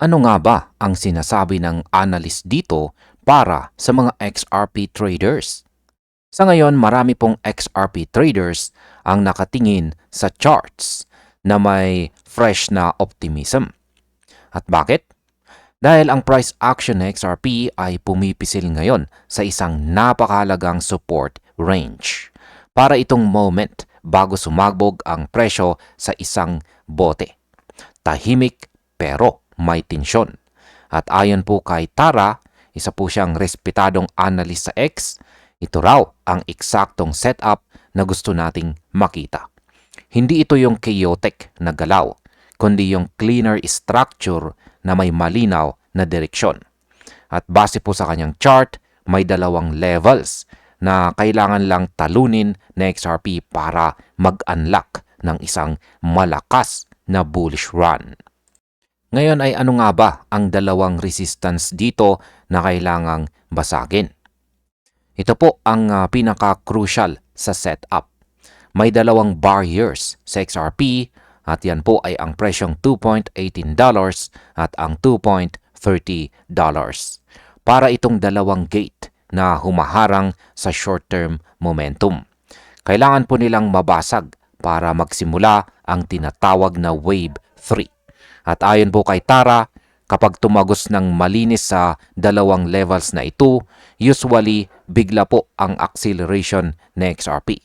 Ano nga ba ang sinasabi ng analyst dito para sa mga XRP traders? Sa ngayon, marami pong XRP traders ang nakatingin sa charts na may fresh na optimism. At bakit? Dahil ang price action ng XRP ay pumipisil ngayon sa isang napakahalagang support range. Para itong moment bago sumagbog ang presyo sa isang bote. Tahimik pero may tensyon. At ayon po kay Tara, isa po siyang respetadong analyst sa X, ito raw ang eksaktong setup na gusto nating makita. Hindi ito yung chaotic na galaw, kundi yung cleaner structure na may malinaw na direksyon. At base po sa kanyang chart, may dalawang levels na kailangan lang talunin na XRP para mag-unlock ng isang malakas na bullish run. Ngayon ay ano nga ba ang dalawang resistance dito na kailangang basagin? Ito po ang pinaka-crucial sa setup. May dalawang barriers sa XRP at yan po ay ang presyong $2.18 at ang $2.30. Para itong dalawang gate na humaharang sa short-term momentum. Kailangan po nilang mabasag para magsimula ang tinatawag na Wave 3. At ayon po kay Tara, kapag tumagos ng malinis sa dalawang levels na ito, usually bigla po ang acceleration ng XRP.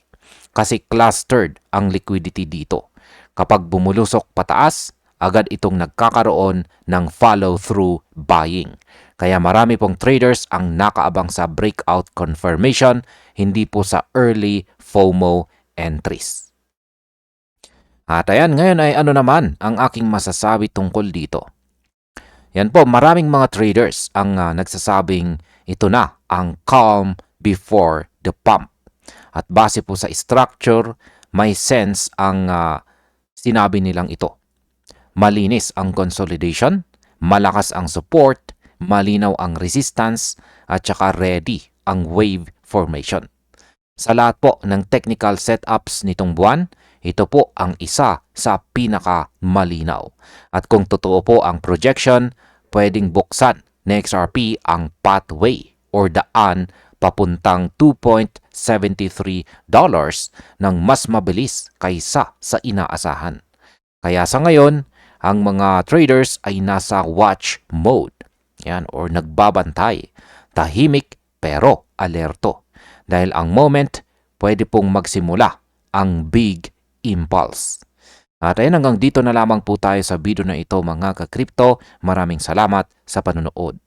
Kasi clustered ang liquidity dito. Kapag bumulusok pataas, agad itong nagkakaroon ng follow-through buying. Kaya marami pong traders ang nakaabang sa breakout confirmation, hindi po sa early FOMO entries. At ayan, ngayon ay ano naman ang aking masasabi tungkol dito. Yan po, maraming mga traders ang nagsasabing ito na ang calm before the pump. At base po sa structure, may sense ang sinabi nilang ito. Malinis ang consolidation, malakas ang support, malinaw ang resistance, at saka ready ang wave formation. Sa lahat po ng technical setups nitong buwan, ito po ang isa sa pinaka-malinaw. At kung totoo po ang projection, pwedeng buksan ng XRP ang pathway or daan papuntang $2.73 ng mas mabilis kaysa sa inaasahan. Kaya sa ngayon, ang mga traders ay nasa watch mode. Yan, or nagbabantay. Tahimik pero alerto. Dahil ang moment, pwede pong magsimula ang big impulse. At ayun, hanggang dito na lamang po tayo sa video na ito mga ka-crypto. Maraming salamat sa panonood.